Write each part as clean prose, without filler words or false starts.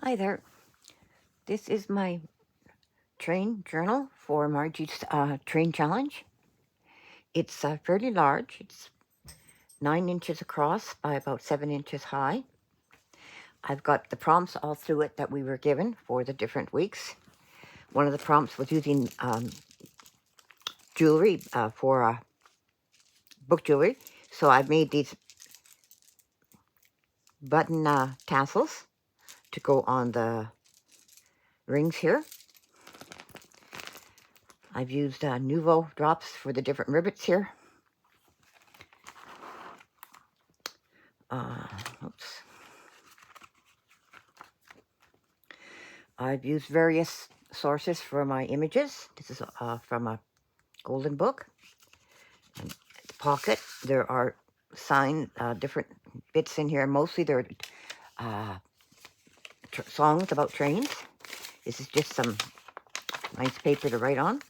Hi there. This is my train journal for Margie's train challenge. It's fairly large. It's 9 inches across by about 7 inches high. I've got the prompts all through it that we were given for the different weeks. One of the prompts was using jewelry for book jewelry. So I've made these button tassels to go on the rings here. I've used Nouveau drops for the different rivets here. Oops. I've used various sources for my images. This is from a golden book. And the pocket, there are different bits in here. Mostly they're songs about trains. This is just some nice paper to write on.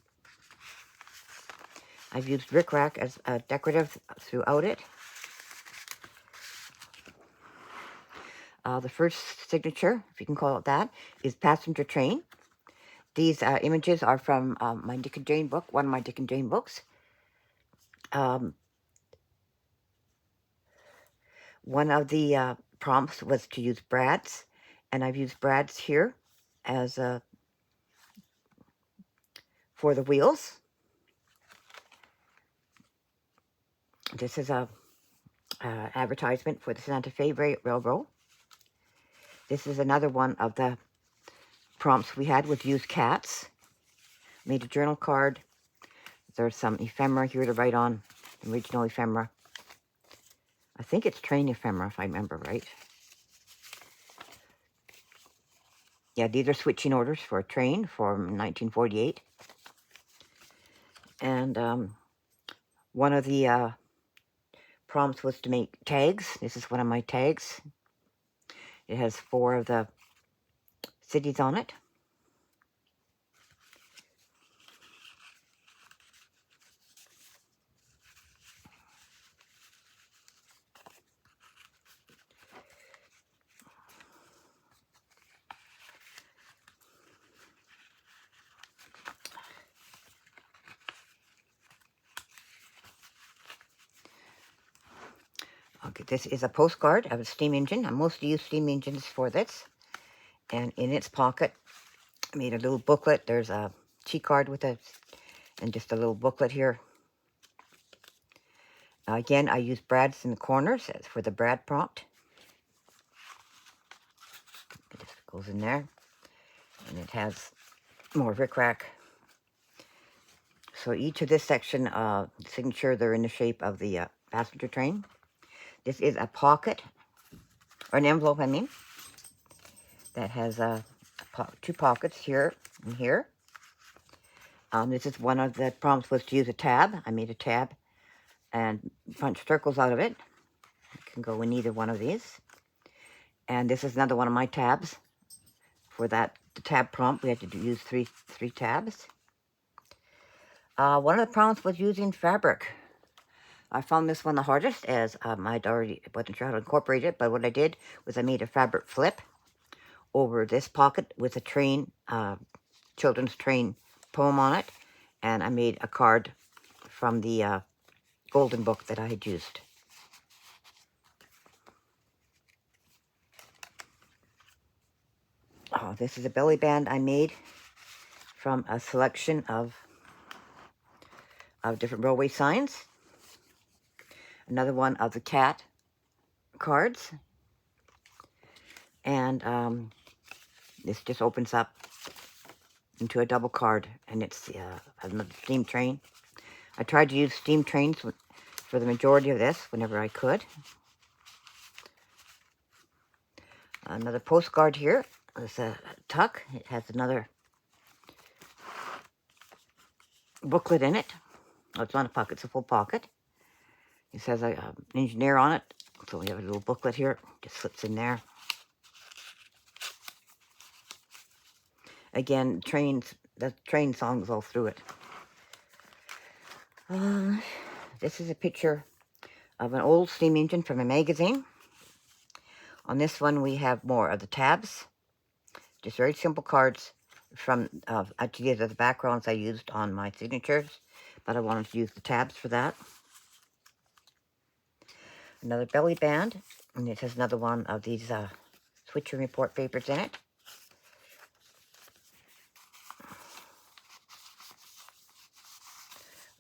I've used rickrack as decorative throughout it. The first signature, if you can call it that, is passenger train. These images are from my Dick and Jane book, one of my Dick and Jane books. One of the prompts was to use brads, and I've used brads here as for the wheels. This is a advertisement for the Santa Fe Railroad. This is another one of the prompts we had with use cats. Made a journal card. There's some ephemera here to write on, original ephemera. I think it's train ephemera, if I remember right. Yeah, these are switching orders for a train from 1948. And one of the prompts was to make tags. This is one of my tags. It has 4 of the cities on it. Okay, this is a postcard of a steam engine. I mostly use steam engines for this. And in its pocket, I made a little booklet. There's a cheat card with it, and just a little booklet here. Again, I use brads in the corners for the brad prompt. It just goes in there. And it has more rickrack. So each of this section, signature, they're in the shape of the passenger train. This is a pocket, or an envelope, I mean, that has 2 pockets here and here. This is one of the prompts was to use a tab. I made a tab and punched circles out of it. It can go in either one of these. And this is another one of my tabs. For that, the tab prompt, we had to use three tabs. One of the prompts was using fabric. I found this one the hardest, as I'd already wasn't sure how to incorporate it, but what I did was I made a fabric flip over this pocket with a train, children's train poem on it, and I made a card from the golden book that I had used. Oh, this is a belly band I made from a selection of different railway signs. Another one of the cat cards. And this just opens up into a double card, and it's another steam train. I tried to use steam trains for the majority of this whenever I could. Another postcard here. There's a tuck. It has another booklet in it. Oh, it's not a pocket, it's a full pocket. It says an engineer on it. So we have a little booklet here. Just slips in there. Again, the train songs all through it. This is a picture of an old steam engine from a magazine. On this one, we have more of the tabs. Just very simple cards from, these are the backgrounds I used on my signatures, but I wanted to use the tabs for that. Another belly band, and it has another one of these switcher report papers in it.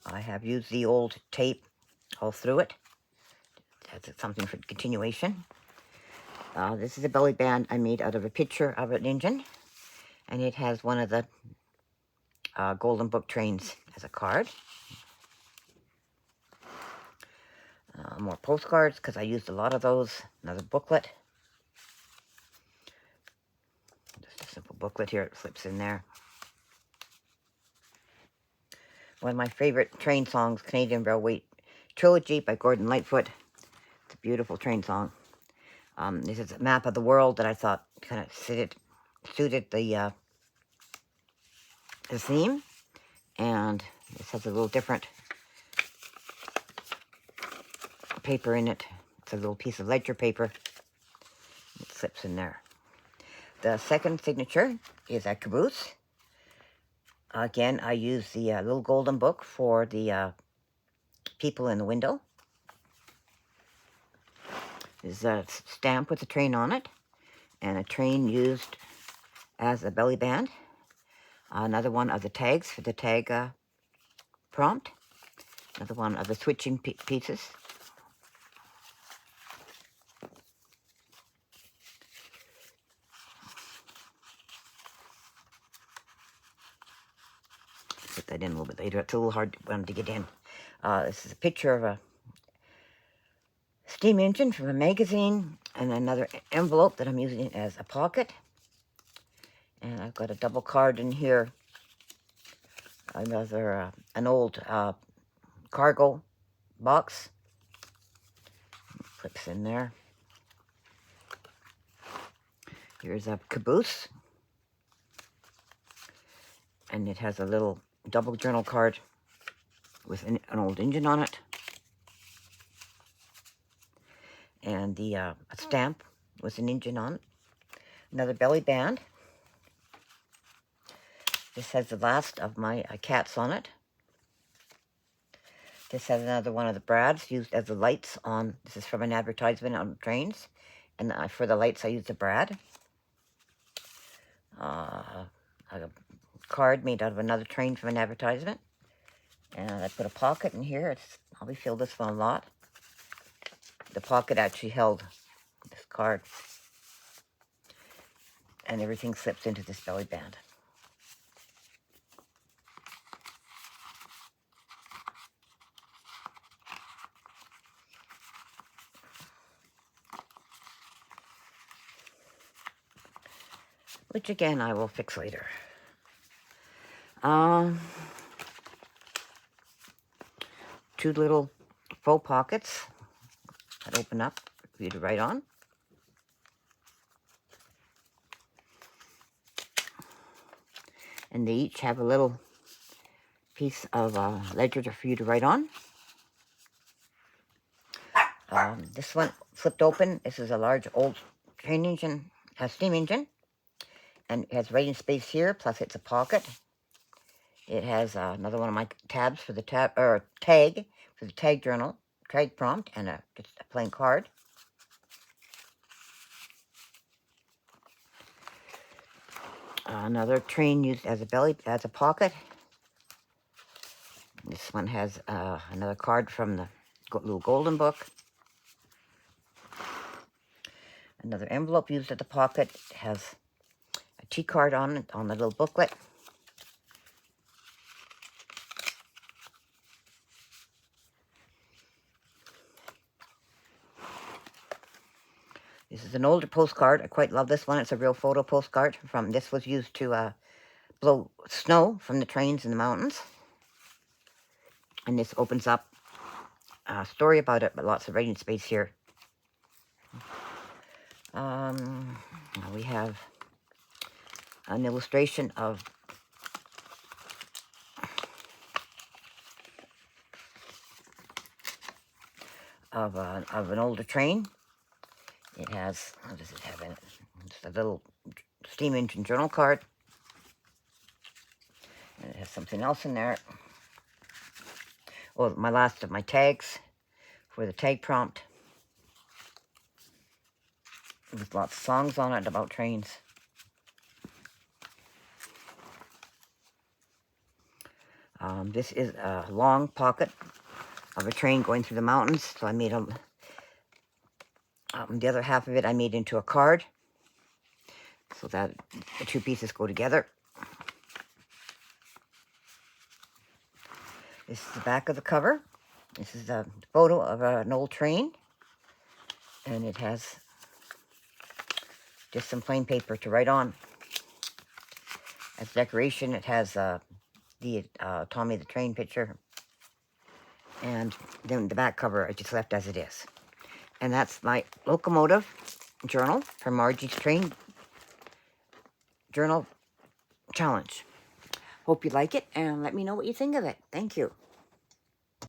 I have used the old tape all through it. That's something for continuation. This is a belly band I made out of a picture of an engine, and it has one of the Golden Book trains as a card. More postcards, because I used a lot of those. Another booklet. Just a simple booklet here. It slips in there. One of my favorite train songs, Canadian Railway Trilogy by Gordon Lightfoot. It's a beautiful train song. This is a map of the world that I thought kind of suited the theme. And this has a little different paper in it. It's a little piece of ledger paper. It slips in there. The second signature is a caboose. Again, I use the little golden book for the people in the window. There's a stamp with a train on it, and a train used as a belly band. Another one of the tags for the tag prompt. Another one of the switching pieces. Put that in a little bit later. It's a little hard to get in. This is a picture of a steam engine from a magazine, and another envelope that I'm using as a pocket. And I've got a double card in here. Another, an old cargo box. Clips in there. Here's a caboose. And it has a little double journal card with an old engine on it. And the a stamp with an engine on it. Another belly band. This has the last of my cats on it. This has another one of the brads used as the lights on. This is from an advertisement on trains. And for the lights, I used a brad. A card made out of another train from an advertisement. And I put a pocket in here. I'll be filled this one a lot. The pocket actually held this card. And everything slips into this belly band. Which again, I will fix later. Two little faux pockets that open up for you to write on. And they each have a little piece of ledger for you to write on. This one flipped open. This is a large old train engine, a steam engine. And it has writing space here, plus it's a pocket. It has another one of my tabs for the tag for the tag journal, tag prompt, and just a plain card. Another train used as a pocket. This one has another card from the little golden book. Another envelope used as a pocket. It has a T card on it, on the little booklet. This is an older postcard. I quite love this one. It's a real photo postcard. This was used to blow snow from the trains in the mountains. And this opens up a story about it, but lots of writing space here. We have an illustration of an older train. It has, what does it have in it? Just a little steam engine journal card. And it has something else in there. Well, my last of my tags for the tag prompt. There's lots of songs on it about trains. This is a long pocket of a train going through the mountains. So I made the other half of it I made into a card, so that the two pieces go together. This is the back of the cover. This is a photo of an old train, and it has just some plain paper to write on. As decoration, it has the Tommy the Train picture, and then the back cover I just left as it is. And that's my Locomotive journal for Margie's Train Journal Challenge. Hope you like it, and let me know what you think of it. Thank you.